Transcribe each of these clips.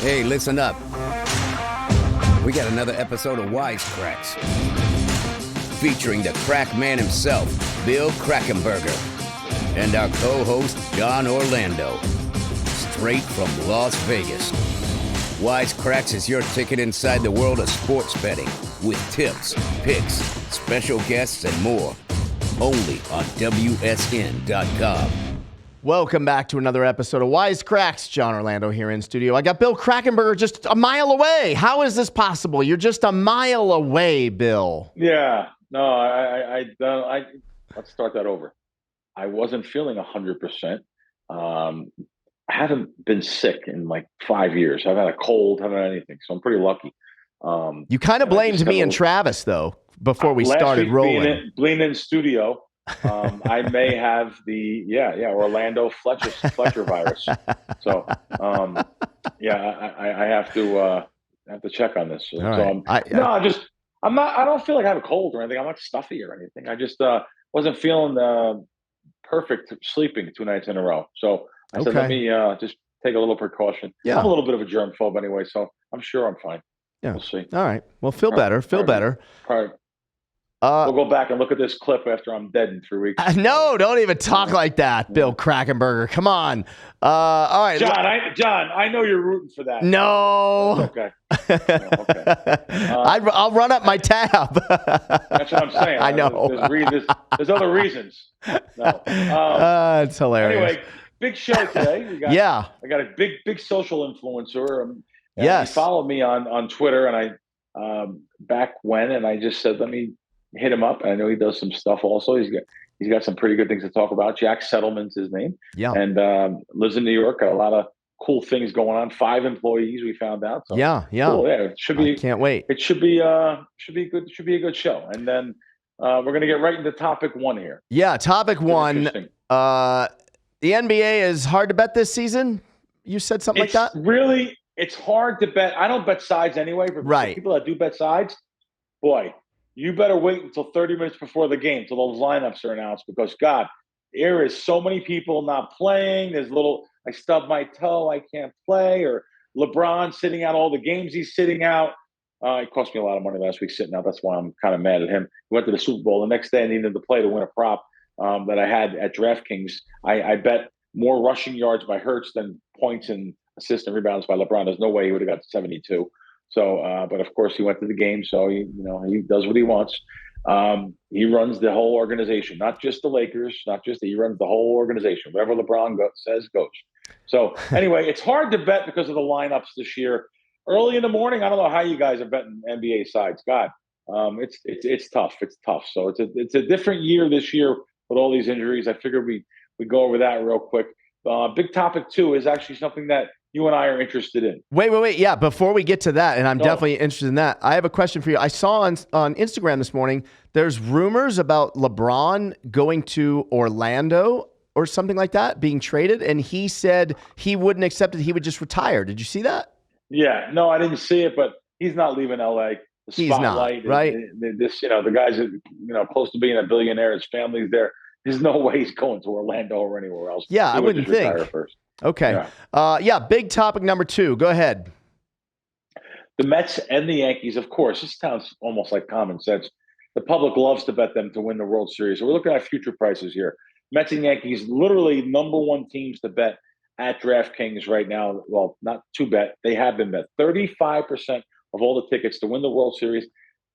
Hey, listen up. We got another episode of Wise Kracks, featuring the crack man himself, Bill Krackomberger, and our co-host, John Orlando, straight from Las Vegas. Wise Kracks is your ticket inside the world of sports betting, with tips, picks, special guests, and more. Only on WSN.com. Welcome back to another episode of Wise Kracks. John Orlando here in studio. I got Bill Krackomberger just a mile away. How is this possible? You're just a mile away, Bill. Yeah. No, I let's start that over. I wasn't feeling 100%. I haven't been sick in like 5 years. I've had a cold, haven't had anything, so I'm pretty lucky. You kind of blamed me and Travis, though, before we started rolling. Being in studio, I may have the Orlando Fletcher virus. So I have to check on this. So right. I don't feel like I have a cold or anything. I'm not stuffy or anything. I just wasn't feeling perfect sleeping 2 nights in a row. So I said, let me just take a little precaution. Yeah. I'm a little bit of a germ phobe anyway, so I'm sure I'm fine. Yeah. We'll see. All right. Well, feel better. All right. We'll go back and look at this clip after I'm dead in 3 weeks. No, don't even talk like that, Bill Krackomberger. Come on. All right. John, I know you're rooting for that. No. Okay. I'll run up my tab. That's what I'm saying. I know. There's other reasons. No. It's hilarious. Anyway, big show today. I got a big social influencer. Yes. He followed me on Twitter, and I just said, let me hit him up. I know he does some stuff also. He's got some pretty good things to talk about. Jack Settleman's his name. Yeah. And lives in New York. Got a lot of cool things going on. 5 employees, we found out. So yeah. cool. Yeah. It should be. I can't wait. It should be good. Should be a good show. And then we're gonna get right into topic 1 here. Yeah. Topic 1. The NBA is hard to bet this season. You said something like that. Really, it's hard to bet. I don't bet sides anyway. For people that do bet sides, boy, you better wait until 30 minutes before the game till those lineups are announced, because God, there is so many people not playing. I stubbed my toe, I can't play, or LeBron sitting out all the games he's sitting out. It cost me a lot of money last week sitting out. That's why I'm kind of mad at him. He went to the Super Bowl. The next day I needed him to play to win a prop that I had at DraftKings. I bet more rushing yards by Hurts than points and assists and rebounds by LeBron. There's no way he would have got to 72. So, but of course he went to the game, so he does what he wants. He runs the whole organization, not just the Lakers, he runs the whole organization. Whatever LeBron says goes. So anyway, it's hard to bet because of the lineups this year. Early in the morning, I don't know how you guys are betting NBA sides. God, it's tough. It's tough. So it's a different year this year with all these injuries. I figured we go over that real quick. Big topic 2 is actually something that you and I are interested in. Wait. Yeah, before we get to that, and I'm definitely interested in that, I have a question for you. I saw on Instagram this morning, there's rumors about LeBron going to Orlando or something like that, being traded, and he said he wouldn't accept it. He would just retire. Did you see that? Yeah. No, I didn't see it, but he's not leaving LA. He's not, right? The guy's close to being a billionaire. His family's there. There's no way he's going to Orlando or anywhere else. Yeah, I wouldn't think. Retire first. Okay. Yeah. Big topic number 2. Go ahead. The Mets and the Yankees, of course. This sounds almost like common sense. The public loves to bet them to win the World Series. So we're looking at future prices here. Mets and Yankees, literally number 1 teams to bet at DraftKings right now. Well, not to bet. They have been bet. 35% of all the tickets to win the World Series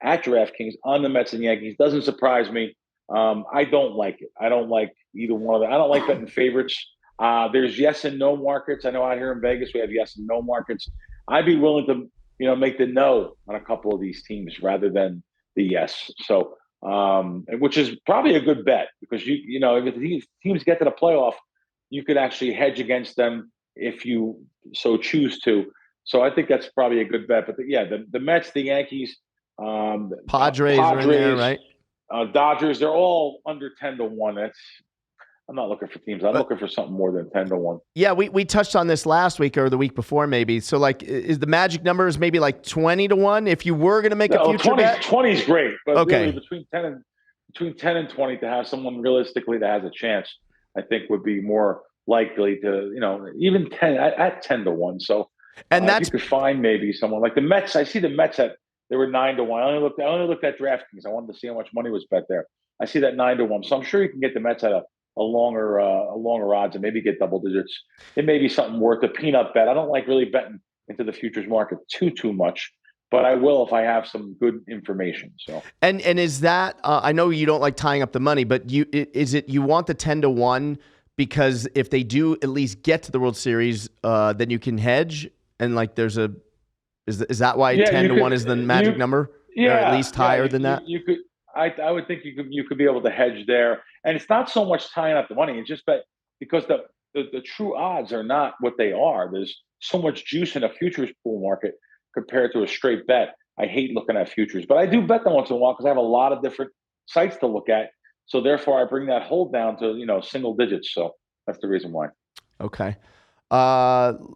at DraftKings on the Mets and Yankees. Doesn't surprise me. I don't like it. I don't like either one of them. I don't like betting favorites. There's yes and no markets. I know out here in Vegas we have yes and no markets. I'd be willing to make the no on a couple of these teams rather than the yes. So which is probably a good bet, because if the teams get to the playoff, you could actually hedge against them if you so choose to. So I think that's probably a good bet. But the Mets, the Yankees, Padres are in there, right? Dodgers, they're all under 10-1. I'm not looking for teams. I'm looking for something more than 10-1. Yeah, we touched on this last week or the week before, maybe. So, is the magic numbers maybe like 20-1 if you were going to make a future bet? 20 is great, but okay. Really between 10 and 20 to have someone realistically that has a chance, I think would be more likely to, even 10 at 10-1. So And that's you could find maybe someone like the Mets. I see the Mets they were 9-1. I only looked at DraftKings. I wanted to see how much money was bet there. I see that 9-1. So I'm sure you can get the Mets at a longer odds and maybe get double digits. It may be something worth a peanut bet. I don't like really betting into the futures market too much, but I will if I have some good information. So and is that I know you don't like tying up the money, but you want the 10-1 because if they do at least get to the World Series, then you can hedge and like there's a is that why 10-1 is the magic number? Yeah, or at least higher than that. You could. I would think you could be able to hedge there, and it's not so much tying up the money. It's just that because the true odds are not what they are. There's so much juice in a futures pool market compared to a straight bet. I hate looking at futures, but I do bet them once in a while because I have a lot of different sites to look at. So therefore, I bring that hold down to single digits. So that's the reason why. Okay.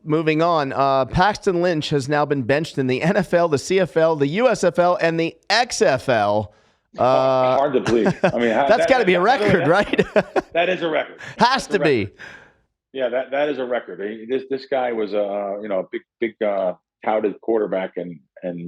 Moving on. Paxton Lynch has now been benched in the NFL, the CFL, the USFL, and the XFL. Hard to believe. I mean, that's got to be a record, right? That is a record. Has to be. Yeah, that is a record. This guy was a big touted quarterback and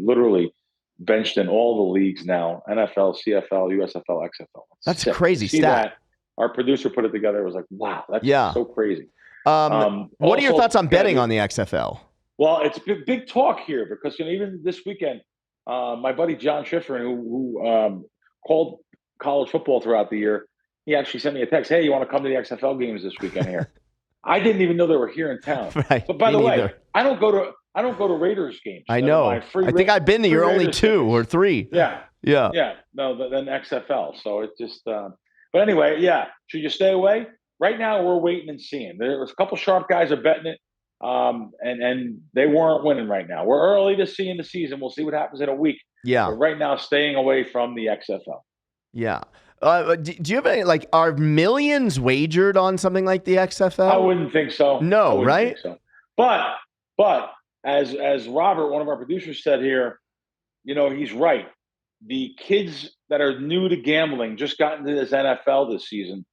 literally benched in all the leagues now: NFL, CFL, USFL, XFL. That's a crazy stat. That, our producer put it together. It was like, wow, that's so crazy. What are your thoughts on betting on the XFL? Well, it's big talk here because even this weekend, my buddy John Schifrin, who called college football throughout the year, he actually sent me a text. Hey, you want to come to the XFL games this weekend here? I didn't even know they were here in town. Right. But by the way, I don't go to Raiders games. I know. I think I've been to your only 2 or 3. Yeah. No, then XFL. So it just. But anyway, yeah. Should you stay away? Right now, we're waiting and seeing. There's a couple sharp guys are betting it, and they weren't winning right now. We're early to see in the season. We'll see what happens in a week. Yeah. But right now, staying away from the XFL. Yeah. Do you have any, are millions wagered on something like the XFL? I wouldn't think so. No, right? So. But as Robert, one of our producers, said here, he's right. The kids that are new to gambling just got into this NFL this season.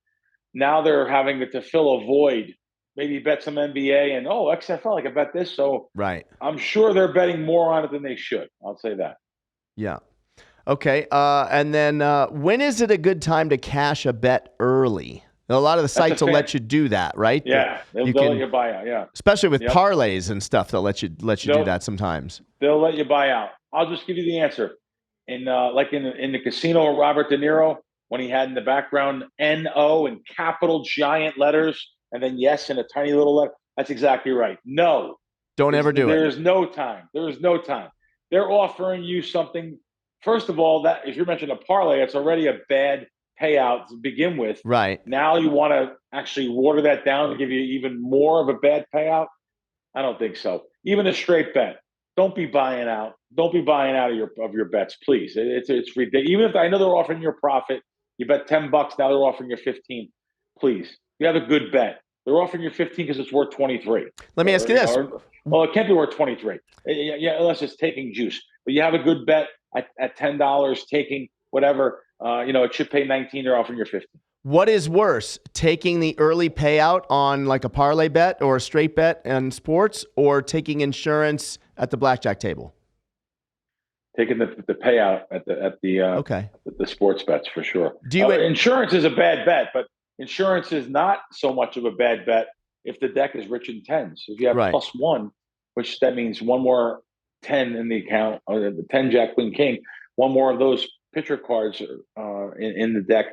Now they're having to fill a void. Maybe bet some NBA and XFL. I can bet this. So right. I'm sure they're betting more on it than they should. I'll say that. Yeah. Okay. And then when is it a good time to cash a bet early? A lot of the sites will let you do that, right? Yeah, they'll let you buy out. Yeah, especially with parlays and stuff. They'll let you do that sometimes. They'll let you buy out. I'll just give you the answer. In the casino with Robert De Niro, when he had in the background NO in capital giant letters and then yes in a tiny little letter. That's exactly right. No. Don't ever do it. There's no time. There is no time. They're offering you something. First of all, that if you're mentioning a parlay, it's already a bad payout to begin with. Right. Now you want to actually water that down to give you even more of a bad payout? I don't think so. Even a straight bet. Don't be buying out. Don't be buying out of your bets, please. It's ridiculous. Even if I know they're offering you a profit, you bet $10. Now they're offering you 15. Please, you have a good bet. They're offering you 15 because it's worth 23. Let me ask you this. Well, it can't be worth 23. Yeah, unless it's taking juice. But you have a good bet at $10, taking whatever. It should pay 19. They're offering you 15. What is worse, taking the early payout on like a parlay bet or a straight bet in sports, or taking insurance at the blackjack table? Taking the payout at the sports bets for sure. Insurance is a bad bet, but insurance is not so much of a bad bet if the deck is rich in tens. If you have +1, which that means one more 10 in the account, or the 10 Jack Queen King, one more of those pitcher cards in the deck.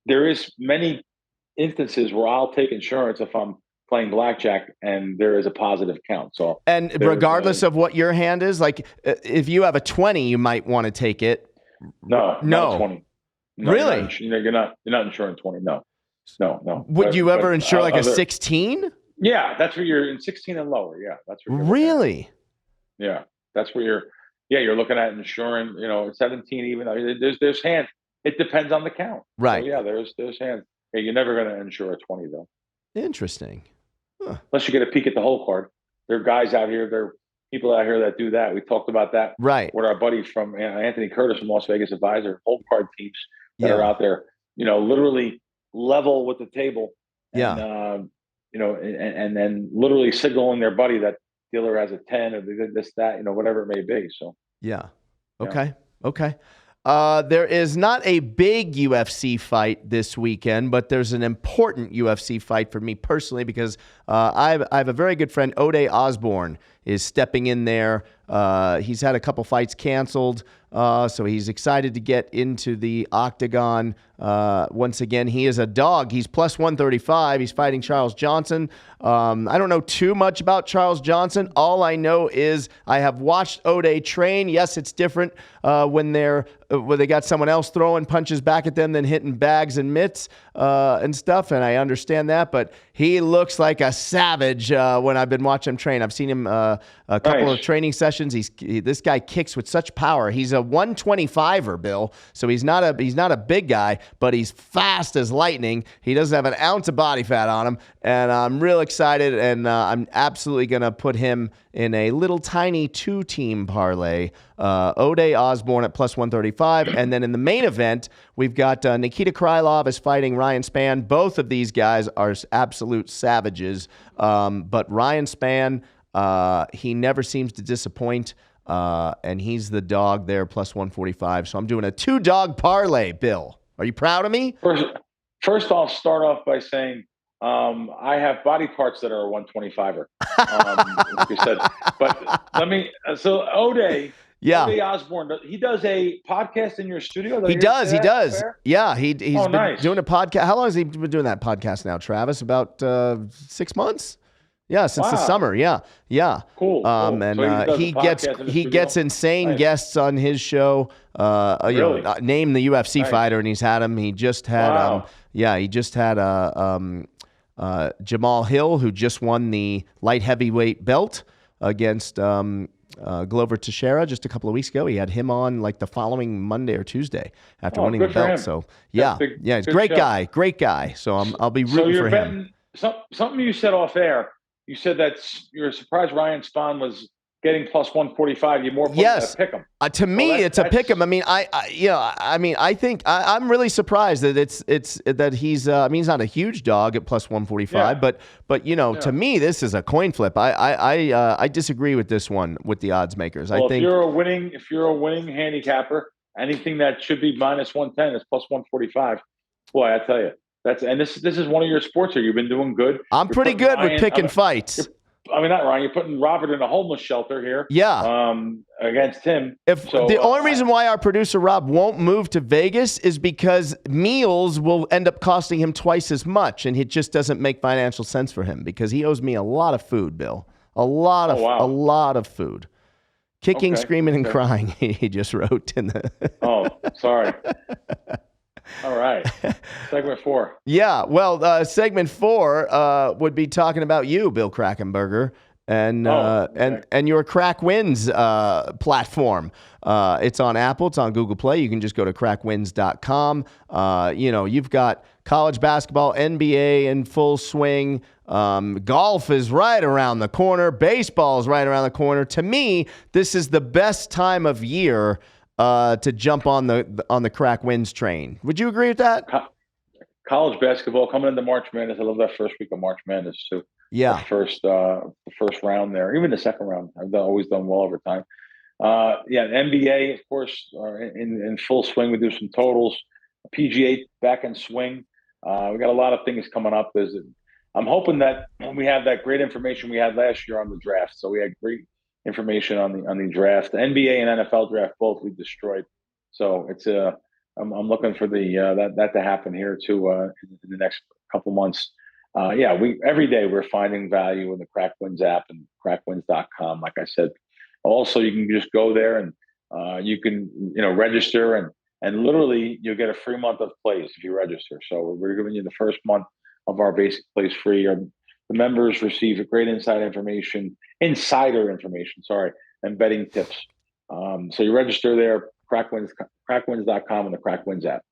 There is many instances where I'll take insurance if I'm playing blackjack and there is a positive count. So, and regardless of what your hand is, like if you have a 20, you might want to take it. No, not 20. No, really? You're not insuring 20. No. Would you ever insure like a 16? Yeah, that's where you're in 16 and lower. Yeah, that's where you're really. Yeah, that's where you're looking at insuring. 17 even. There's hands. It depends on the count. Right. So, yeah, there's hands. Yeah, you're never going to insure a 20 though. Interesting. Huh. Unless you get a peek at the whole card. There are guys out here. There are people out here that do that. We talked about that. Right. With our buddy from Anthony Curtis from Las Vegas Advisor. Whole card teams that are out there. Literally level with the table. And, and then literally signaling their buddy that dealer has a 10 or they did this, that, whatever it may be. So, yeah. Okay. Okay. There is not a big UFC fight this weekend, but there's an important UFC fight for me personally because I have a very good friend, Ode Osborne, is stepping in there. He's had a couple fights canceled, so he's excited to get into the octagon. Once again, he is a dog. He's plus 135. He's fighting Charles Johnson. I don't know too much about Charles Johnson. All I know is I have watched Ode train. Yes, it's different when they got someone else throwing punches back at them than hitting bags and mitts and stuff, and I understand that, but he looks like a savage when I've been watching him train. I've seen him a couple of training sessions. This guy kicks with such power. He's a 125er, Bill, so he's not a big guy, but he's fast as lightning. He doesn't have an ounce of body fat on him, and I'm real excited, and I'm absolutely going to put him in a little tiny 2-team parlay. Ode Osborne at plus 135. And then in the main event, we've got Nikita Krylov is fighting Ryan Spann. Both of these guys are absolute savages. But Ryan Spann, he never seems to disappoint. And he's the dog there, plus 145. So I'm doing a 2-dog parlay, Bill. Are you proud of me? First, I'll start off by saying I have body parts that are a 125er, like you said. But so Ode Osborne, he does a podcast in your studio? He does. Yeah, he's been nice. doing a podcast. How long has he been doing that podcast now, Travis? About 6 months? Yeah, since the summer. Yeah. Cool. And So he gets insane guests on his show. Really? Name the UFC fighter, and he's had him. He just had Jamal Hill, who just won the light heavyweight belt against Glover Teixeira just a couple of weeks ago. He had him on like the following Monday or Tuesday after winning the belt. So he's a great guy. So I'll be rooting for him. Something you said off air. You said that you're surprised Ryan Spann was getting plus 145. You more pick him. To me, it's a pick him. I mean, I think I'm really surprised that it's that he's. He's not a huge dog at plus 145, but to me, this is a coin flip. I disagree with this one with the odds makers. Well, I think if you're a winning handicapper, anything that should be minus 110 is plus 145. Boy, I tell you, this is one of your sports here. You've been doing good. I'm pretty good with picking fights. Not Ryan. You're putting Robert in a homeless shelter here. Yeah. Against him. The only reason why our producer Rob won't move to Vegas is because meals will end up costing him twice as much, and it just doesn't make financial sense for him because he owes me a lot of food, Bill. A lot of food. Kicking, screaming, and crying. He just wrote in the. Oh, sorry. All right. Segment 4. Yeah. Well, segment 4 would be talking about you, Bill Krackomberger, and your Crack Wins platform. It's on Apple. It's on Google Play. You can just go to crackwins.com. You've got college basketball, NBA in full swing. Golf is right around the corner. Baseball is right around the corner. To me, this is the best time of year to jump on the Crack Wins train. Would you agree with that? College basketball coming into March Madness. I love that first week of March Madness too. Yeah. The first round there, even the second round. I've always done well over time. NBA, of course, in full swing. We do some totals. PGA back in swing. We got a lot of things coming up. I'm hoping that we have that great information we had last year on the draft. So we had great information on the draft. The NBA and NFL draft both we destroyed. So it's I'm looking for that to happen here too in the next couple months. Every day we're finding value in the Crack Wins app and crackwins.com. Like I said, also you can just go there and you can register and literally you'll get a free month of plays if you register. So we're giving you the first month of our basic plays free. The members receive great insider information, and betting tips. So you register there, crackwins.com and the Crack Wins app.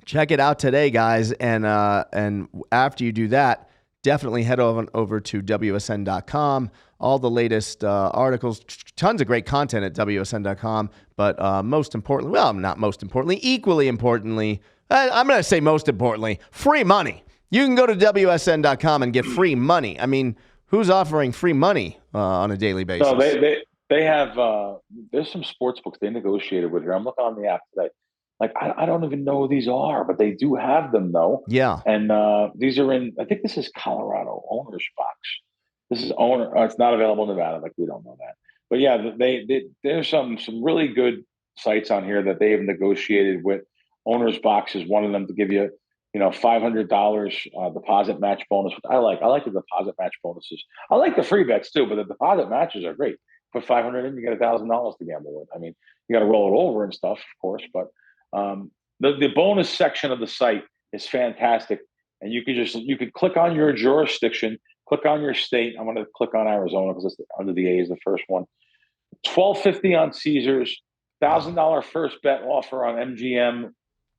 Check it out today, guys. And after you do that, definitely head over to WSN.com. All the latest articles, tons of great content at WSN.com. But equally importantly, I'm going to say most importantly, free money. You can go to WSN.com and get free money. I mean, who's offering free money on a daily basis? No, they have. There's some sports books they negotiated with here. I'm looking on the app today. Like I don't even know who these are, but they do have them though. Yeah. And these are in. I think this is Colorado Owner's Box. This is owner. It's not available in Nevada. Like we don't know that. But yeah, there's some really good sites on here that they have negotiated with. Owner's Box is one of them to give you, $500 deposit match bonus. I like the deposit match bonuses. I like the free bets too, but the deposit matches are great. Put 500 in, you get $1,000 to gamble with. I mean, you got to roll it over and stuff, of course, but the bonus section of the site is fantastic, and you could click on your jurisdiction, click on your state. I'm going to click on Arizona because it's under the A is the first one. $12.50 on Caesars, $1,000 first bet offer on MGM.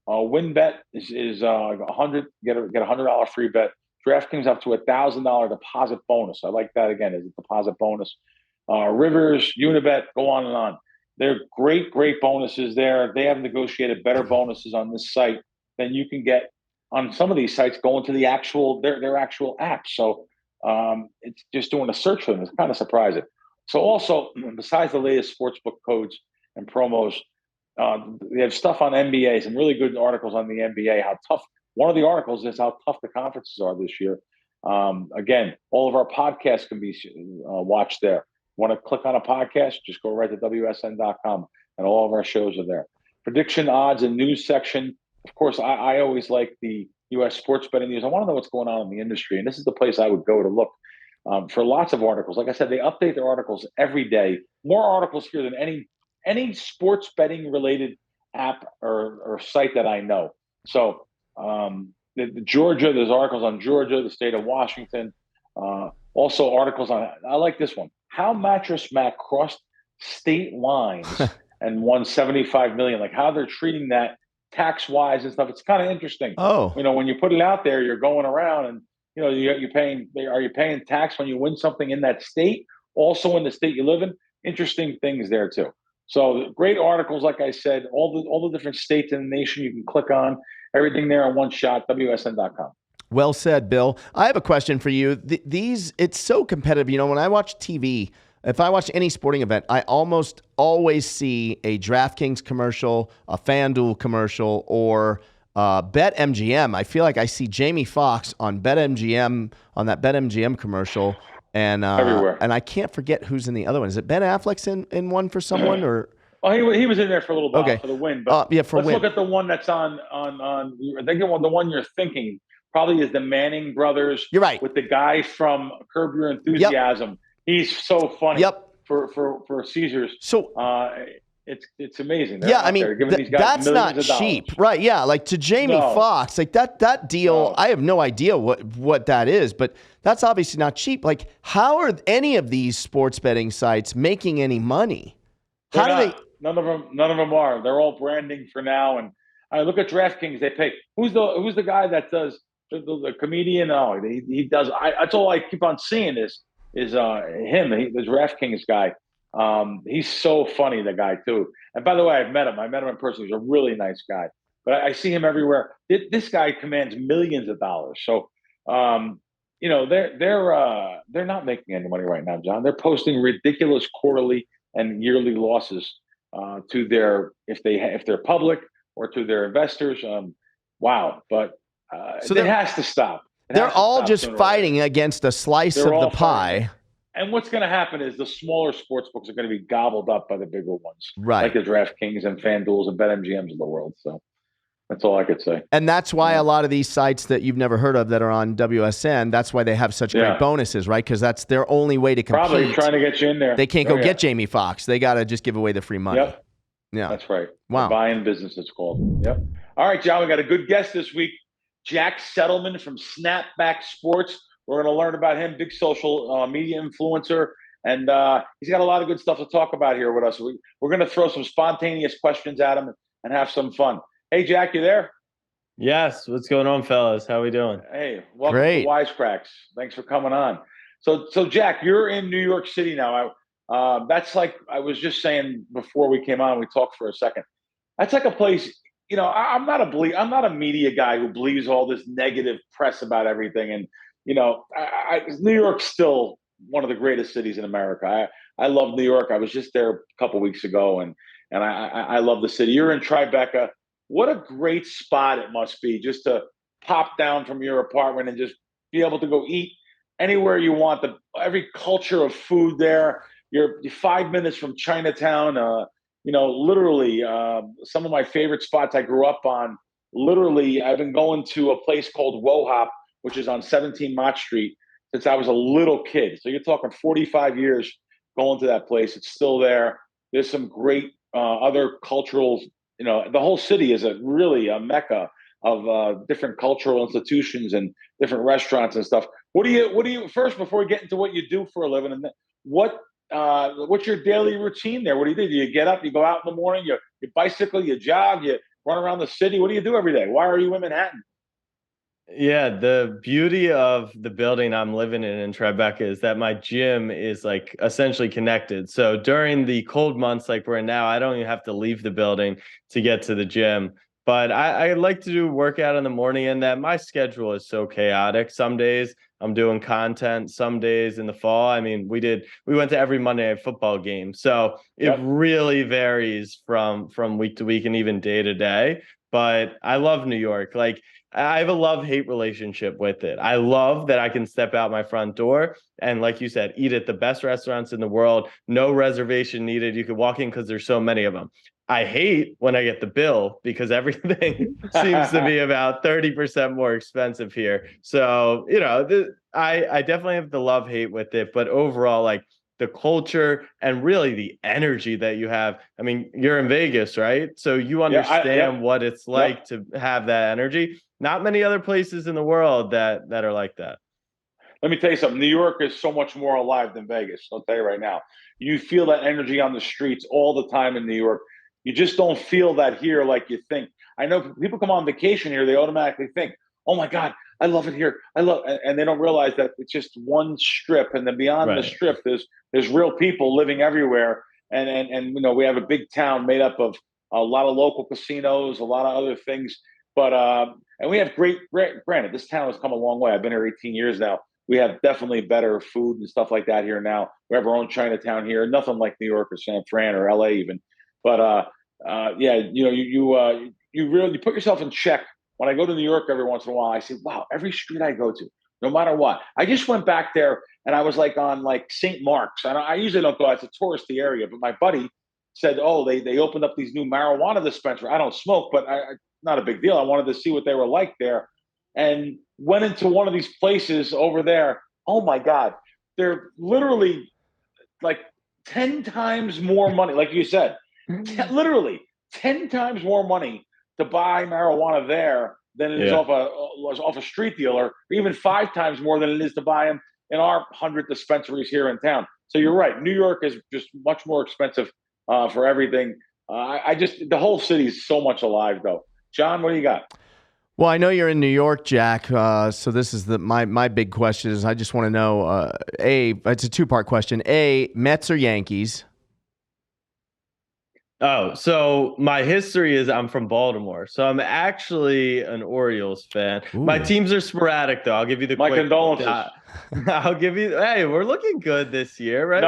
Win bet is 100. Get a $100 free bet. DraftKings up to $1,000 deposit bonus. I like that again. Is a deposit bonus. Rivers, Unibet, go on and on. They're great bonuses there. They have negotiated better bonuses on this site than you can get on some of these sites going to the their actual apps. So it's just doing a search for them. It's kind of surprising. So also, besides the latest sportsbook codes and promos, they have stuff on NBA, some really good articles on the NBA, how tough. One of the articles is how tough the conferences are this year. Again, all of our podcasts can be watched there. Want to click on a podcast, just go right to WSN.com, and all of our shows are there. Prediction, odds, and news section. Of course, I always like the U.S. sports betting news. I want to know what's going on in the industry, and this is the place I would go to look for lots of articles. Like I said, they update their articles every day. More articles here than any sports betting related app or site that I know. So the Georgia, there's articles on Georgia, the state of Washington. Also articles on, I like this one, how Mattress Mac crossed state lines and won $75 million. Like how they're treating that tax wise and stuff. It's kind of interesting. Oh, when you put it out there, you're going around and you're paying. Are you paying tax when you win something in that state? Also in the state you live in. Interesting things there too. So great articles, like I said, all the different states in the nation you can click on. Everything there in one shot. WSN.com. Well said, Bill. I have a question for you. It's so competitive. When I watch TV, if I watch any sporting event, I almost always see a DraftKings commercial, a FanDuel commercial, or BetMGM. I feel like I see Jamie Foxx on BetMGM, on that BetMGM commercial. And everywhere. And I can't forget who's in the other one. Is it Ben Affleck's in one for someone or? Oh, he was in there for a little while for the win. But let's look at the one that's on. I think the one you're thinking probably is the Manning brothers. You're right. With the guy from Curb Your Enthusiasm. Yep. He's so funny. Yep. For Caesars. So it's amazing. Yeah, I mean that's not cheap, right? Yeah, like to Jamie Foxx, like that deal. I have no idea what that is, but that's obviously not cheap. Like, how are any of these sports betting sites making any money? How do they? None of them are. They're all branding for now. And I look at DraftKings. They pay. Who's the guy that does the comedian? Oh, he does. That's all I keep on seeing is him, the DraftKings guy. He's so funny, the guy too. And by the way, I met him in person. He's a really nice guy, but I see him everywhere. This guy commands millions of dollars. So, they're not making any money right now, John. They're posting ridiculous quarterly and yearly losses to if they're public or to their investors. Wow. But it has to stop. They're all just fighting against a slice of the pie. And what's going to happen is the smaller sports books are going to be gobbled up by the bigger ones, right? Like the DraftKings and FanDuels and BetMGMs of the world. So that's all I could say. And that's why a lot of these sites that you've never heard of that are on WSN, that's why they have such great bonuses, right? Because that's their only way to compete. Probably trying to get you in there. They can't go get Jamie Foxx. They got to just give away the free money. Yep. Yeah. That's right. Wow. Buying business, it's called. Yep. All right, John, we got a good guest this week. Jack Settleman from Snapback Sports. We're going to learn about him, big social media influencer. And he's got a lot of good stuff to talk about here with us. We're going to throw some spontaneous questions at him and have some fun. Hey, Jack, you there? Yes. What's going on, fellas? How we doing? Hey, welcome to Wise Kracks. Thanks for coming on. So Jack, you're in New York City now. That's like I was just saying before we came on. We talked for a second. That's like a place. I'm not a media guy who believes all this negative press about everything. And New York's still one of the greatest cities in America. I love New York. I was just there a couple weeks ago, and I love the city. You're in Tribeca. What a great spot it must be just to pop down from your apartment and just be able to go eat anywhere you want. Every culture of food there. You're 5 minutes from Chinatown. Literally, some of my favorite spots I grew up on. Literally, I've been going to a place called Wohop, which is on 17 Mott Street, since I was a little kid. So you're talking 45 years going to that place. It's still there. There's some great other cultural, the whole city is really a mecca of different cultural institutions and different restaurants and stuff. What do you first, before we get into what you do for a living, and what's your daily routine there? What do you do? Do you get up, you go out in the morning, you bicycle, you jog, you run around the city? What do you do every day? Why are you in Manhattan? Yeah, the beauty of the building I'm living in Tribeca is that my gym is like essentially connected. So during the cold months like we're in now, I don't even have to leave the building to get to the gym. But I like to do workout in the morning, and that my schedule is so chaotic. Some days I'm doing content, some days in the fall. I mean, we went to every Monday Night Football game. So it really varies from week to week and even day to day. But I love New York. Like, I have a love-hate relationship with it. I love that I can step out my front door and, like you said, eat at the best restaurants in the world. No reservation needed. You could walk in because there's so many of them. I hate when I get the bill because everything seems to be about 30% more expensive here. So, I definitely have the love-hate with it. But overall, like, the culture and really the energy that you have. I mean, you're in Vegas, right? So you understand what it's like to have that energy. Not many other places in the world that are like that. Let me tell you something. New York is so much more alive than Vegas. I'll tell you right now. You feel that energy on the streets all the time in New York. You just don't feel that here like you think. I know people come on vacation here, they automatically think, oh my God, I love it here. And they don't realize that it's just one strip, and then beyond the strip, there's real people living everywhere. And we have a big town made up of a lot of local casinos, a lot of other things. But and we have granted, this town has come a long way. I've been here 18 years now. We have definitely better food and stuff like that here now. We have our own Chinatown here. Nothing like New York or San Fran or LA even. But you really put yourself in check. When I go to New York every once in a while, I say, wow, every street I go to, no matter what. I just went back there and I was like on like St. Mark's. I usually don't go. It's a touristy area, but my buddy said, oh, they opened up these new marijuana dispensaries. I don't smoke, but not a big deal. I wanted to see what they were like there, and went into one of these places over there. Oh my God, they're literally like 10 times more money, like you said. Literally 10 times more money to buy marijuana there than it is off a street dealer, or even 5 times more than it is to buy them in our 100 dispensaries here in town. So you're right. New York is just much more expensive for everything. The whole city is so much alive, though. John, what do you got? Well, I know you're in New York, Jack. So this is my big question is I just want to know, it's a two-part question. A, Mets or Yankees? Oh, so my history is I'm from Baltimore. So I'm actually an Orioles fan. Ooh. My teams are sporadic, though. I'll give you my condolences. I'll give you. Hey, we're looking good this year, right?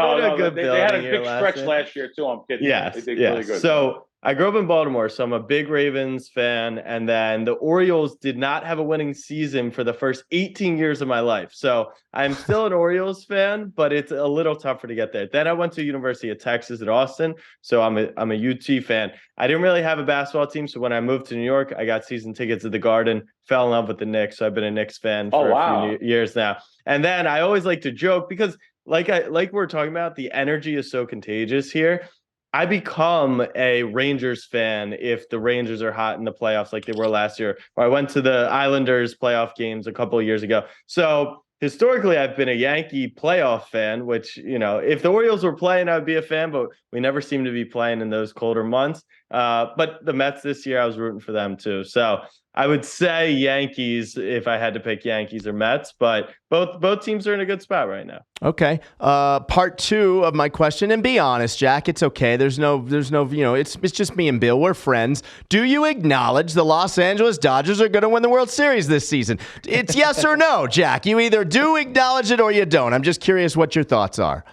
They had a big stretch last year, too. I'm kidding. Yes, they did really good. So I grew up in Baltimore, so I'm a big Ravens fan. And then the Orioles did not have a winning season for the first 18 years of my life. So I'm still an Orioles fan, but it's a little tougher to get there. Then I went to University of Texas at Austin, so I'm a UT fan. I didn't really have a basketball team, so when I moved to New York, I got season tickets at the Garden, fell in love with the Knicks, so I've been a Knicks fan for a few years now. And then I always like to joke because like we're talking about, the energy is so contagious here. I become a Rangers fan if the Rangers are hot in the playoffs like they were last year. Or I went to the Islanders playoff games a couple of years ago. So historically, I've been a Yankee playoff fan, which, if the Orioles were playing, I'd be a fan, but we never seem to be playing in those colder months. But the Mets this year, I was rooting for them too. So I would say Yankees if I had to pick Yankees or Mets, but both teams are in a good spot right now. Okay. Part 2 of my question, and be honest, Jack, it's okay. There's no, it's just me and Bill. We're friends. Do you acknowledge the Los Angeles Dodgers are going to win the World Series this season? It's yes or no, Jack. You either do acknowledge it or you don't. I'm just curious what your thoughts are.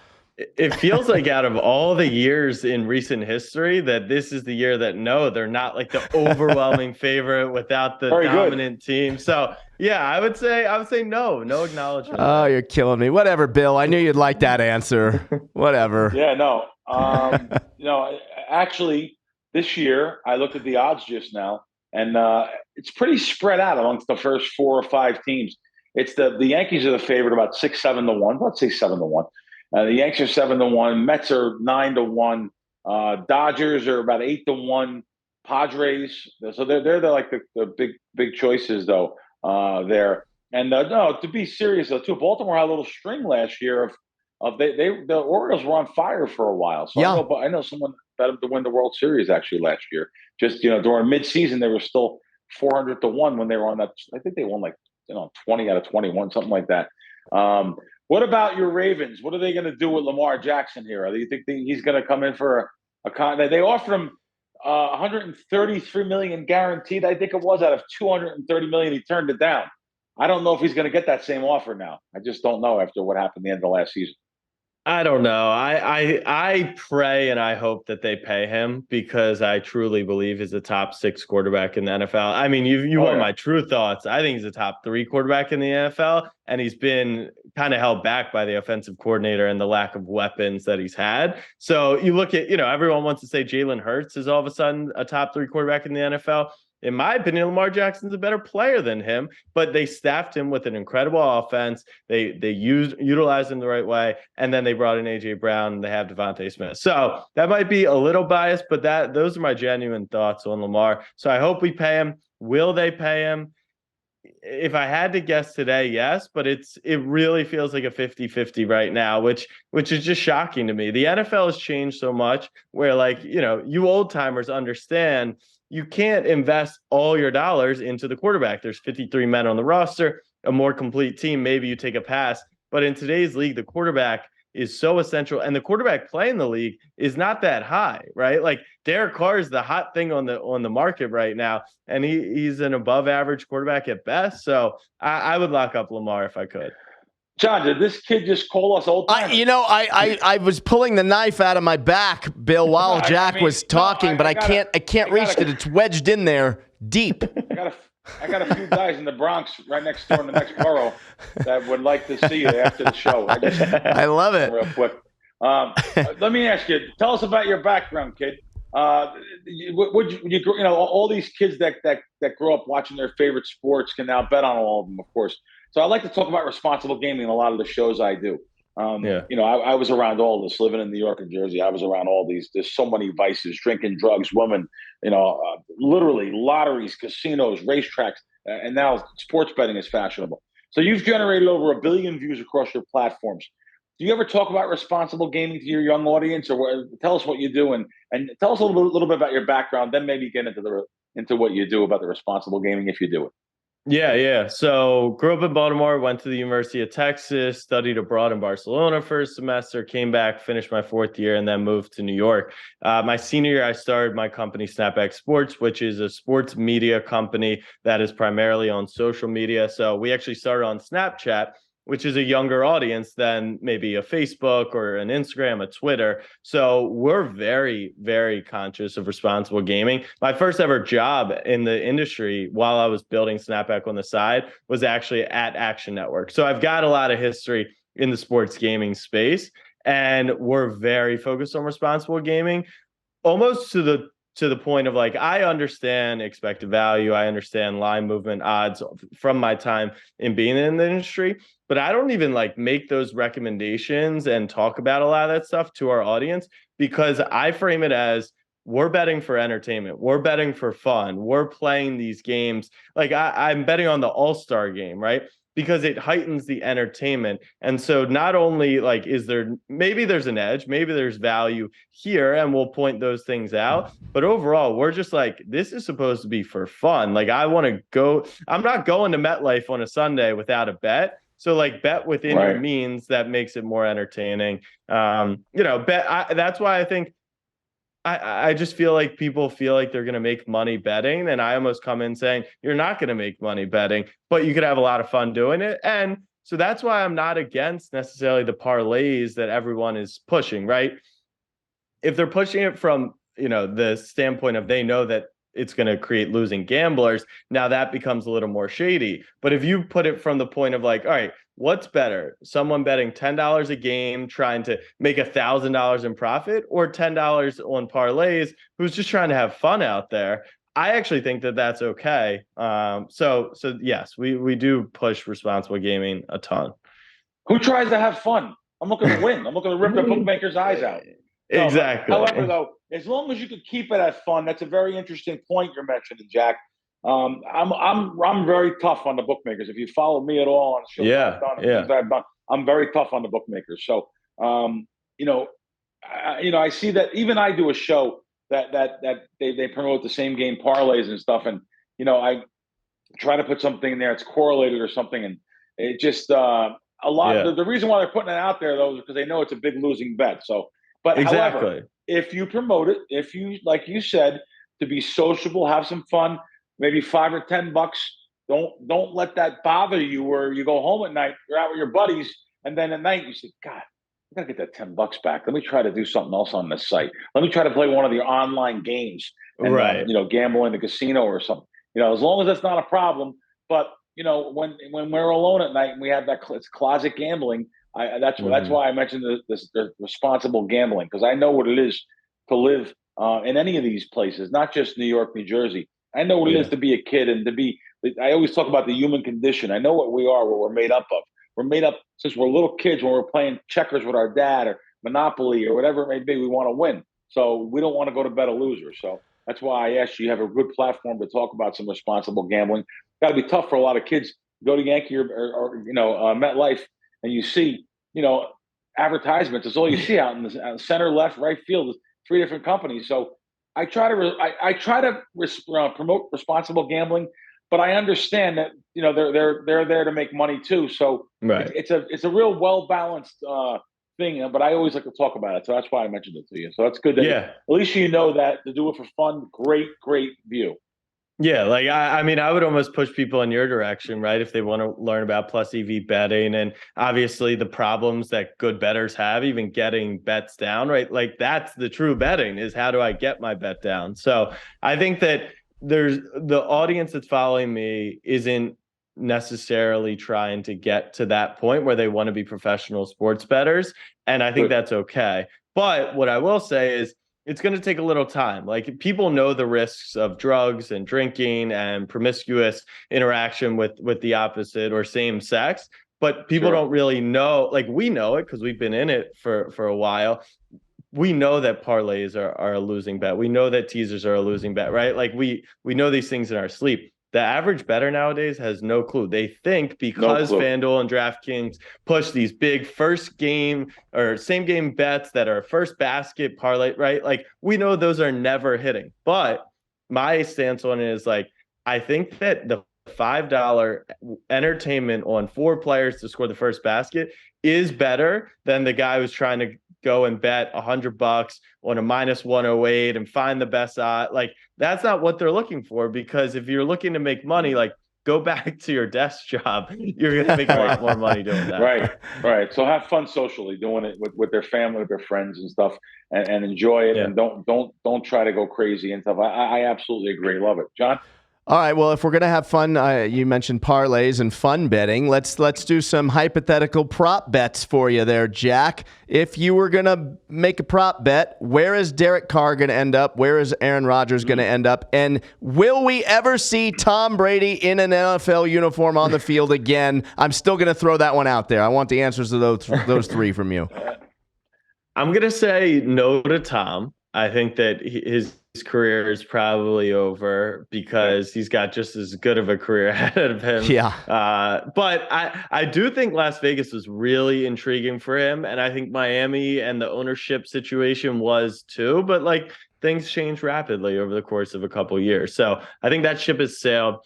It feels like out of all the years in recent history that this is the year that no, they're not like the overwhelming favorite without the dominant team. So yeah, I would say no acknowledgement. Oh, you're killing me. Whatever, Bill. I knew you'd like that answer. Whatever. Yeah, no. Actually, this year I looked at the odds just now, and it's pretty spread out amongst the first 4 or 5 teams. It's the Yankees are the favorite about 6-7 to 1. Let's say 7 to 1. The Yankees are 7 to 1. Mets are 9 to 1. Dodgers are about 8 to 1. Padres, so they're like the big choices though there. And no, to be serious though, too, Baltimore had a little string last year of the Orioles were on fire for a while. So yeah. I know someone bet them to win the World Series actually last year. Just during midseason they were still 400 to 1 when they were on that. I think they won 20 out of 21, something like that. What about your Ravens? What are they going to do with Lamar Jackson here? Do you think he's going to come in for a contract? They offered him $133 million guaranteed, I think it was, out of $230 million. He turned it down. I don't know if he's going to get that same offer now. I just don't know after what happened at the end of the last season. I don't know. I pray and I hope that they pay him because I truly believe he's a top 6 quarterback in the NFL. I mean, you want my true thoughts. I think he's a top 3 quarterback in the NFL, and he's been kind of held back by the offensive coordinator and the lack of weapons that he's had. So you look at, everyone wants to say Jalen Hurts is all of a sudden a top 3 quarterback in the NFL. In my opinion, Lamar Jackson's a better player than him, but they staffed him with an incredible offense. They utilized him the right way, and then they brought in A.J. Brown, and they have Devontae Smith. So that might be a little biased, but those are my genuine thoughts on Lamar. So I hope we pay him. Will they pay him? If I had to guess today, yes, but it really feels like a 50-50 right now, which is just shocking to me. The NFL has changed so much where you old timers understand you can't invest all your dollars into the quarterback. There's 53 men on the roster, a more complete team. Maybe you take a pass, but in today's league, the quarterback is so essential, and the quarterback play in the league is not that high, right? Like Derek Carr is the hot thing on the market right now, and he's an above average quarterback at best. So I would lock up Lamar if I could. John, did this kid just call us old timers? I was pulling the knife out of my back, Bill, while Jack was talking, but I can't reach it. It's wedged in there deep. I got a few guys in the Bronx right next door in the next borough that would like to see you after the show. I love it. Real quick. Let me ask you, tell us about your background, kid. Would you all these kids that grow up watching their favorite sports can now bet on all of them, of course. So I like to talk about responsible gaming in a lot of the shows I do. I was around all this, living in New York and Jersey. I was around all these. There's so many vices: drinking, drugs, women. Literally lotteries, casinos, racetracks, and now sports betting is fashionable. So you've generated over 1 billion views across your platforms. Do you ever talk about responsible gaming to your young audience, or tell us what you do and tell us a little bit about your background? Then maybe get into what you do about the responsible gaming if you do it. Yeah. So grew up in Baltimore, went to the University of Texas, studied abroad in Barcelona for a semester, came back, finished my 4th year, and then moved to New York. My senior year, I started my company, Snapback Sports, which is a sports media company that is primarily on social media. So we actually started on Snapchat, which is a younger audience than maybe a Facebook or an Instagram, a Twitter. So we're very, very conscious of responsible gaming. My first ever job in the industry while I was building Snapback on the side was actually at Action Network. So I've got a lot of history in the sports gaming space, and we're very focused on responsible gaming, almost to the point of I understand expected value. I understand line movement odds from my time in being in the industry, but I don't even make those recommendations and talk about a lot of that stuff to our audience because I frame it as we're betting for entertainment. We're betting for fun. We're playing these games. I'm betting on the All-Star game, right? because it heightens the entertainment. And so not only like maybe there's an edge, maybe there's value here, and we'll point those things out, but overall we're just like, this is supposed to be for fun. Like I'm not going to MetLife on a Sunday without a bet. So like bet within your means, that makes it more entertaining. That's why I think I just feel like people feel like they're going to make money betting. And I almost come in saying, you're not going to make money betting, but you could have a lot of fun doing it. And so that's why I'm not against necessarily the parlays that everyone is pushing, right? If they're pushing it from, the standpoint of they know that it's going to create losing gamblers, now that becomes a little more shady. But if you put it from the point of like, all right, what's better? Someone betting $10 a game trying to make $1,000 in profit, or $10 on parlays who's just trying to have fun out there? I actually think that that's okay. So yes, we do push responsible gaming a ton. Who tries to have fun? I'm looking to win. I'm looking to rip the bookmaker's eyes out. Exactly. However, though, as long as you could keep it as fun, that's a very interesting point you're mentioning, Jack. I'm very tough on the bookmakers. If you follow me at all on the show, I've done, I'm very tough on the bookmakers. So, I see that even I do a show that they promote the same game parlays and stuff, and I try to put something in there it's correlated or something, and it just a lot. Yeah. The reason why they're putting it out there though is because they know it's a big losing bet. So, but however, if you promote it, if you like you said, to be sociable, have some fun. Maybe $5 or $10. Don't let that bother you, where you go home at night, you're out with your buddies, and then at night you say, God, I gotta get that $10 back. Let me try to do something else on this site. Let me try to play one of the online games, and, gamble in the casino or something. As long as that's not a problem. But when we're alone at night and we have it's closet gambling, that's why I mentioned the responsible gambling, because I know what it is to live in any of these places, not just New York, New Jersey. I know what it is to be a kid and to be. I always talk about the human condition. I know what we are, what we're made up of. We're made up since we're little kids when we're playing checkers with our dad or Monopoly or whatever it may be. We want to win, so we don't want to go to bed a loser. So that's why I asked you. You have a good platform to talk about some responsible gambling. Got to be tough for a lot of kids. Go to Yankee or MetLife, and you see advertisements. That's all you see out in the center, left, right field. 3 different companies. So I try to promote responsible gambling, but I understand that they're there to make money too. So it's a real well balanced thing. But I always like to talk about it, so that's why I mentioned it to you. So that's good that at least that to do it for fun. Great view. Yeah, like I mean, I would almost push people in your direction, right? If they want to learn about plus EV betting and obviously the problems that good bettors have, even getting bets down, right? Like that's the true betting, is how do I get my bet down? So I think that there's the audience that's following me isn't necessarily trying to get to that point where they want to be professional sports bettors. And I think that's okay. But what I will say is, it's going to take a little time. Like people know the risks of drugs and drinking and promiscuous interaction with the opposite or same sex, but people don't really know. Like we know it because we've been in it for a while. We know that parlays are a losing bet. We know that teasers are a losing bet, right? Like we know these things in our sleep. The average bettor nowadays has no clue. They think because FanDuel and DraftKings push these big first game or same game bets that are first basket parlay, right? Like we know those are never hitting. But my stance on it is like, I think that the $5 entertainment on 4 players to score the first basket is better than the guy who's trying to go and bet $100 on a -108 and find the best odd. Like that's not what they're looking for, because if you're looking to make money, like go back to your desk job. You're going to make a lot more money doing that. Right. So have fun socially doing it with their family, with their friends and stuff, and enjoy it. And don't try to go crazy and stuff. I absolutely agree. Love it. John? All right, well, if we're going to have fun, you mentioned parlays and fun betting. Let's do some hypothetical prop bets for you there, Jack. If you were going to make a prop bet, where is Derek Carr going to end up? Where is Aaron Rodgers going to end up? And will we ever see Tom Brady in an NFL uniform on the field again? I'm still going to throw that one out there. I want the answers to those 3 from you. I'm going to say no to Tom. I think that his career is probably over because he's got just as good of a career ahead of him. Yeah. But I do think Las Vegas was really intriguing for him. And I think Miami and the ownership situation was too. But like things change rapidly over the course of a couple of years. So I think that ship has sailed.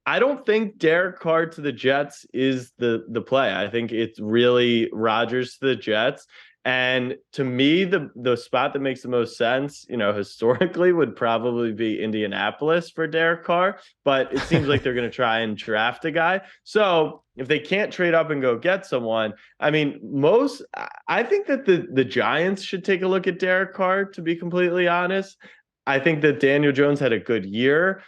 I don't think Derek Carr to the Jets is the play. I think it's really Rodgers to the Jets. And to me, the spot that makes the most sense, historically would probably be Indianapolis for Derek Carr, but it seems like they're going to try and draft a guy. So if they can't trade up and go get someone, I think that the Giants should take a look at Derek Carr, to be completely honest. I think that Daniel Jones had a good year.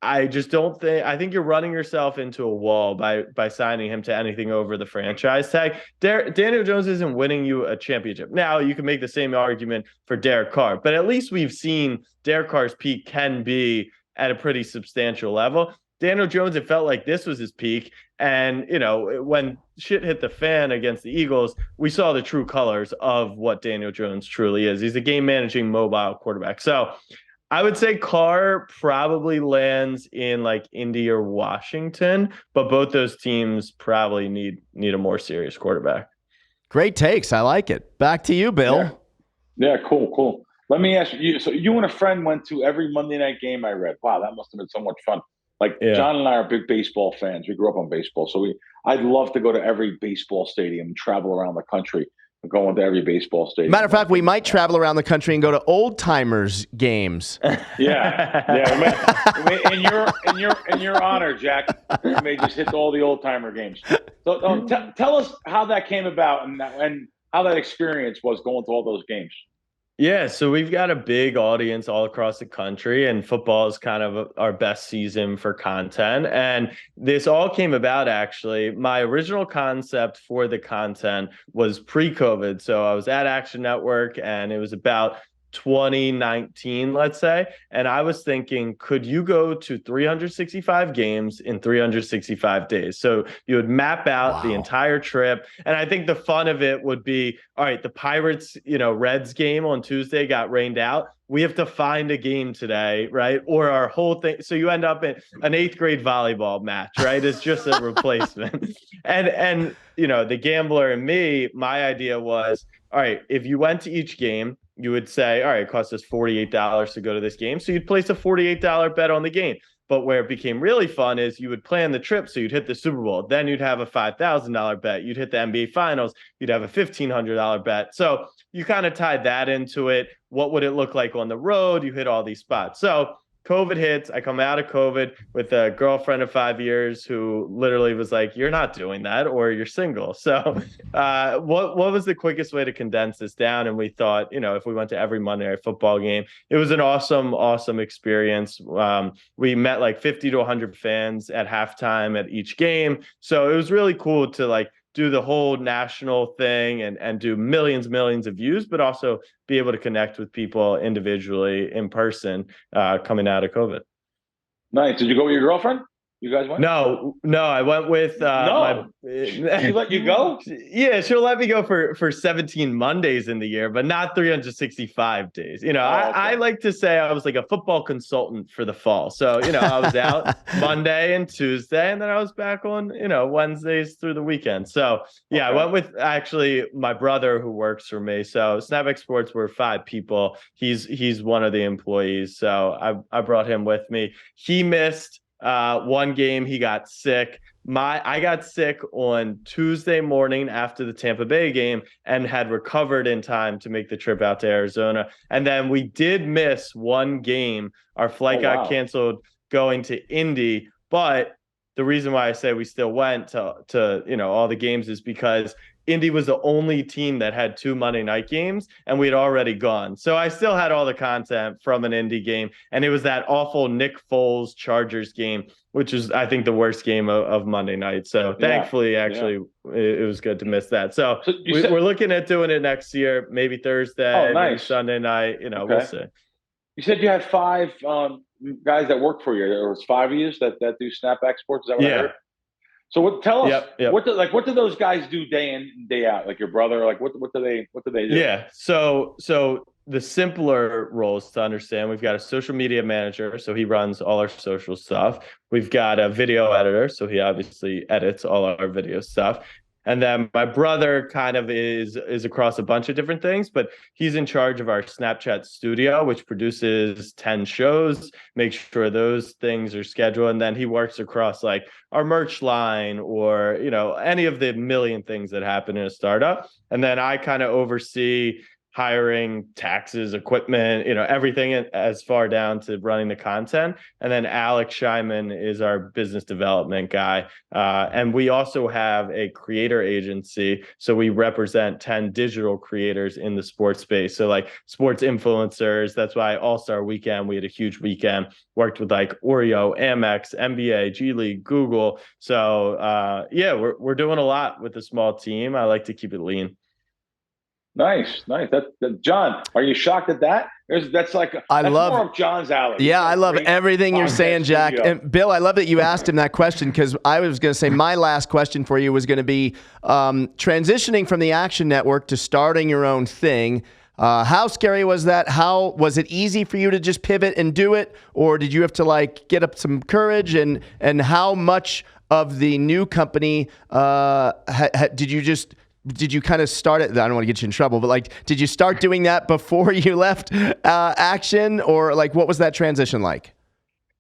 I think you're running yourself into a wall by signing him to anything over the franchise tag. Daniel Jones isn't winning you a championship. Now you can make the same argument for Derek Carr, but at least we've seen Derek Carr's peak can be at a pretty substantial level. Daniel Jones, it felt like this was his peak. And, when shit hit the fan against the Eagles, we saw the true colors of what Daniel Jones truly is. He's a game managing mobile quarterback. So I would say Carr probably lands in like Indy or Washington, but both those teams probably need a more serious quarterback. Great takes. I like it. Back to you, Bill. Yeah, cool. Let me ask you. So you and a friend went to every Monday night game I read. Wow, that must have been so much fun. John and I are big baseball fans. We grew up on baseball. So I'd love to go to every baseball stadium and travel around the country. Going to every baseball stadium. Matter of fact, we might travel around the country and go to old timers games. Yeah. In your honor, Jack, we may just hit all the old timer games. So tell us how that came about and how that experience was going to all those games. Yeah, so we've got a big audience all across the country, and football is kind of our best season for content. And this all came about, actually. My original concept for the content was pre-COVID. So I was at Action Network, and it was about 2019, let's say. And I was thinking, could you go to 365 games in 365 days? So you would map out the entire trip. And I think the fun of it would be, all right, the Pirates, Reds game on Tuesday got rained out. We have to find a game today, right? Or our whole thing. So you end up in an 8th grade volleyball match, right? It's just a replacement. And the gambler and me, my idea was, all right, if you went to each game, you would say, all right, it costs us $48 to go to this game. So you'd place a $48 bet on the game. But where it became really fun is you would plan the trip. So you'd hit the Super Bowl. Then you'd have a $5,000 bet. You'd hit the NBA Finals. You'd have a $1,500 bet. So you kind of tied that into it. What would it look like on the road? You hit all these spots. So COVID hits. I come out of COVID with a girlfriend of 5 years who literally was like, you're not doing that, or you're single. So what was the quickest way to condense this down? And we thought, if we went to every Monday Night Football game, it was an awesome experience. We met like 50 to 100 fans at halftime at each game. So it was really cool to do the whole national thing and do millions of views, but also be able to connect with people individually in person coming out of COVID. Nice. Did you go with your girlfriend? You guys went? No, I went with She let you go? Yeah, she'll let me go for 17 Mondays in the year, but not 365 days. Okay. I like to say I was like a football consultant for the fall. So, I was out Monday and Tuesday, and then I was back on, Wednesdays through the weekend. So yeah, okay. I went with actually my brother who works for me. So Snapback Sports, we're 5 people. He's one of the employees. So I brought him with me. He missed one game. He got sick. I got sick on Tuesday morning after the Tampa Bay game and had recovered in time to make the trip out to Arizona. And then we did miss one game. Our flight got canceled going to Indy. But the reason why I say we still went to all the games is because Indy was the only team that had 2 Monday night games, and we'd already gone. So I still had all the content from an Indy game, and it was that awful Nick Foles Chargers game, which is, I think, the worst game of Monday night. So thankfully, it was good to miss that. So we're looking at doing it next year, maybe Thursday, maybe Sunday night. We'll see. You said you had 5 guys that work for you. There was 5 of you that do Snapback Sports. Is that what I heard? So tell us what do those guys do day in and day out? Like your brother, what do they do? Yeah. So the simpler roles to understand, we've got a social media manager, so he runs all our social stuff. We've got a video editor, so he obviously edits all our video stuff. And then my brother kind of is across a bunch of different things, but he's in charge of our Snapchat studio, which produces 10 shows, make sure those things are scheduled. And then he works across like our merch line or, any of the million things that happen in a startup. And then I kind of oversee hiring, taxes, equipment, everything as far down to running the content. And then Alex Scheiman is our business development guy. And we also have a creator agency. So we represent 10 digital creators in the sports space. So like sports influencers, that's why All-Star Weekend, we had a huge weekend, worked with like Oreo, Amex, NBA, G League, Google. So we're doing a lot with a small team. I like to keep it lean. Nice. That John, are you shocked at that? That's more up John's alley. Yeah, I love everything you're saying, Jack. And Bill, I love that you asked him that question, because I was going to say my last question for you was going to be transitioning from the Action Network to starting your own thing. How scary was that? How was it easy for you to just pivot and do it, or did you have to get up some courage? And how much of the new company did you kind of start it? I don't want to get you in trouble, but did you start doing that before you left Action, or what was that transition like?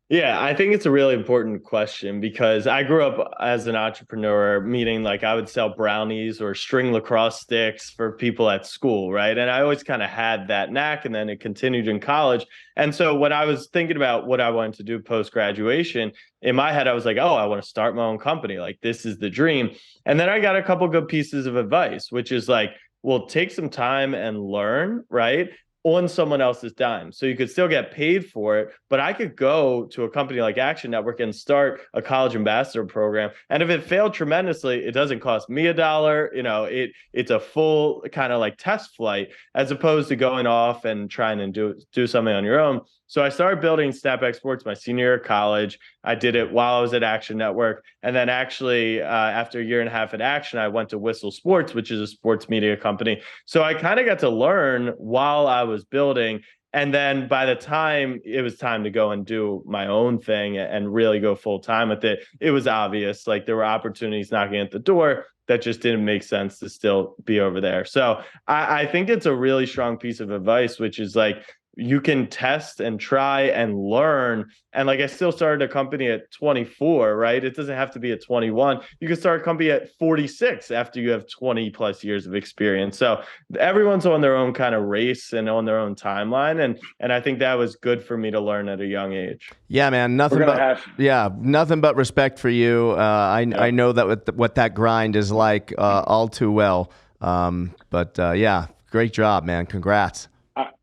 Yeah, I think it's a really important question, because I grew up as an entrepreneur, meaning I would sell brownies or string lacrosse sticks for people at school, right? And I always kind of had that knack, and then it continued in college. And so when I was thinking about what I wanted to do post-graduation, in my head, I was like, oh, I want to start my own company. This is the dream. And then I got a couple good pieces of advice, which is well, take some time and learn, right? On someone else's dime. So you could still get paid for it, but I could go to a company like Action Network and start a college ambassador program. And if it failed tremendously, it doesn't cost me $1. It's a full kind of test flight, as opposed to going off and trying to do something on your own. So I started building Snapback Sports my senior year of college. I did it while I was at Action Network. And then actually, after a year and a half at Action, I went to Whistle Sports, which is a sports media company. So I kind of got to learn while I was building. And then by the time it was time to go and do my own thing and really go full time with it, it was obvious. There were opportunities knocking at the door that just didn't make sense to still be over there. So I think it's a really strong piece of advice, which is you can test and try and learn. And I still started a company at 24, right? It doesn't have to be at 21. You can start a company at 46 after you have 20 plus years of experience. So everyone's on their own kind of race and on their own timeline. And I think that was good for me to learn at a young age. Yeah, man. Nothing but respect for you. I know that what that grind is like all too well. But great job, man. Congrats.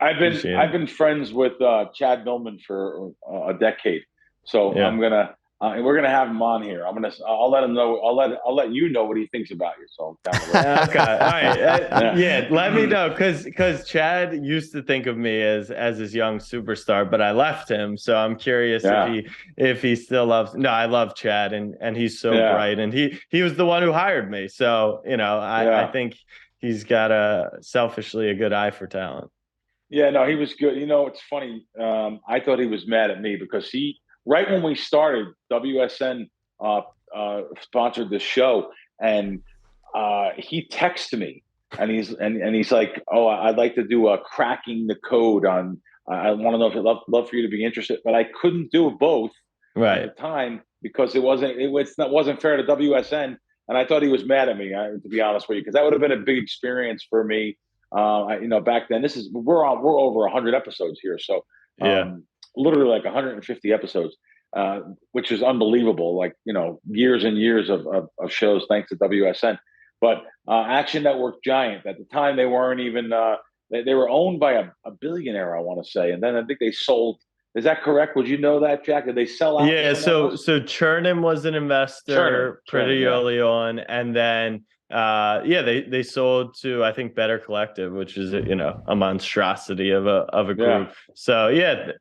I've been friends with Chad Millman for a decade, so yeah. We're gonna have him on here. I'll let him know. I'll let you know what he thinks about you. So okay, all right, let me know, because Chad used to think of me as his young superstar, but I left him. So I'm curious if he still loves. No, I love Chad, and he's so bright, and he was the one who hired me. So I think he's got selfishly a good eye for talent. Yeah, no, he was good. It's funny. I thought he was mad at me because right when we started, WSN sponsored this show, and he texted me, and he's like, "Oh, I'd like to do a cracking the code on. I want to know if I'd love for you to be interested," but I couldn't do both at the time because it wasn't fair to WSN, and I thought he was mad at me. To be honest with you, because that would have been a big experience for me. Back then, we're over 100 episodes here, so literally 150 episodes, which is unbelievable. Years and years of shows thanks to WSN. But Action Network giant at the time, they weren't even they were owned by a billionaire, I want to say, and then I think they sold. Is that correct? Would you know that, Jack? Did they sell out? Yeah, so Chernin was an investor pretty early on, and then. They sold to, I think, Better Collective, which is a monstrosity of a group. Yeah. So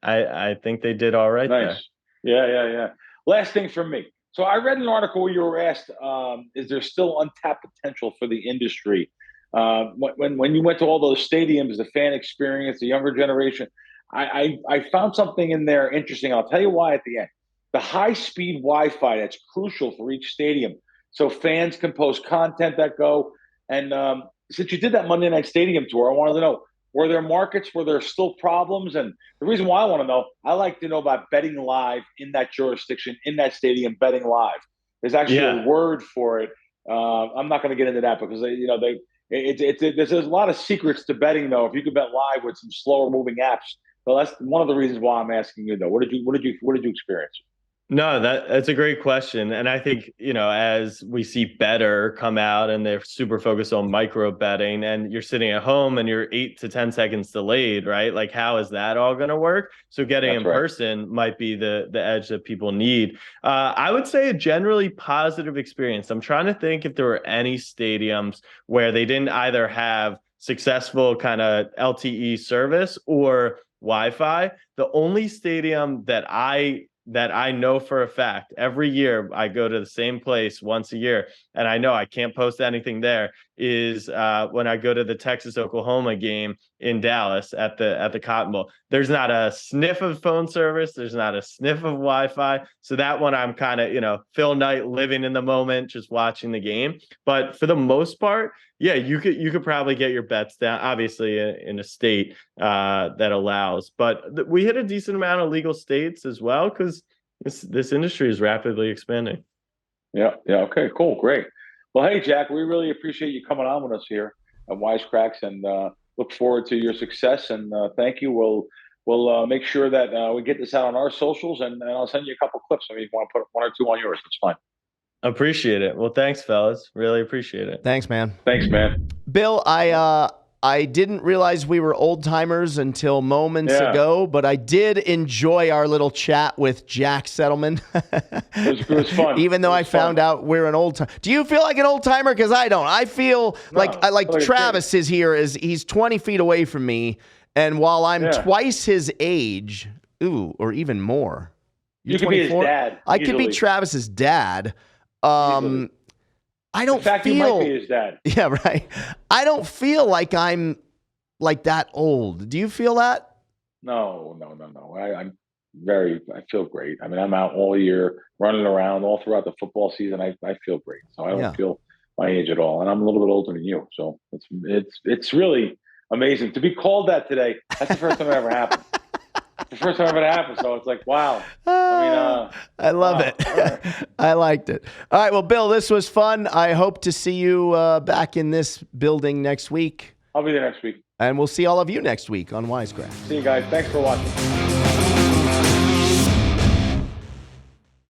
I think they did all right. Nice. There. Yeah. Last thing from me. So I read an article where you were asked, is there still untapped potential for the industry? When you went to all those stadiums, the fan experience, the younger generation, I found something in there interesting. I'll tell you why at the end. The high-speed Wi-Fi that's crucial for each stadium, so fans can post content that go. And since you did that Monday Night Stadium tour, I wanted to know, were there markets where there are still problems? And the reason why I want to know, I like to know about betting live in that jurisdiction, in that stadium, betting live. There's actually a word for it. I'm not going to get into that because there's a lot of secrets to betting, though. If you could bet live with some slower moving apps, so that's one of the reasons why I'm asking you, though. What did you experience? No, that's a great question. And I think, as we see Better come out and they're super focused on micro betting and you're sitting at home and you're 8 to 10 seconds delayed, right? Like, how is that all going to work? So getting in person might be the edge that people need. I would say a generally positive experience. I'm trying to think if there were any stadiums where they didn't either have successful kind of LTE service or Wi-Fi. The only stadium that I know for a fact, every year I go to the same place once a year, and I know I can't post anything there, is when I go to the Texas-Oklahoma game in Dallas at the Cotton Bowl. There's not a sniff of phone service. There's not a sniff of Wi-Fi. So that one I'm kind of, Phil Knight living in the moment, just watching the game. But for the most part, yeah, you could probably get your bets down, obviously in a state that allows. But we hit a decent amount of legal states as well because this industry is rapidly expanding. Yeah. Okay, cool. Great. Well, hey, Jack, we really appreciate you coming on with us here at Wise Kracks, and look forward to your success. And thank you. We'll make sure that we get this out on our socials, and I'll send you a couple clips. I mean, if you want to put one or two on yours, that's fine. Appreciate it. Well, thanks, fellas. Really appreciate it. Thanks, man. Bill, I didn't realize we were old timers until moments ago, but I did enjoy our little chat with Jack Settleman. It was fun. Even though I found out we're an old timer. Do you feel like an old timer? Because I don't. I feel like Travis is here. He's 20 feet away from me, and while I'm twice his age, or even more. You could be his dad. I could be Travis's dad. I don't In fact, feel, you might be his dad. Yeah, right. I don't feel like I'm like that old. Do you feel that? No. I feel great. I mean, I'm out all year running around all throughout the football season. I feel great. So I don't feel my age at all. And I'm a little bit older than you. So it's really amazing to be called that today. That's the first time it ever happened. The first time it happened, so it's like, wow. I love it. Right. I liked it. All right, well, Bill, this was fun. I hope to see you back in this building next week. I'll be there next week. And we'll see all of you next week on Wise Kracks. See you guys. Thanks for watching.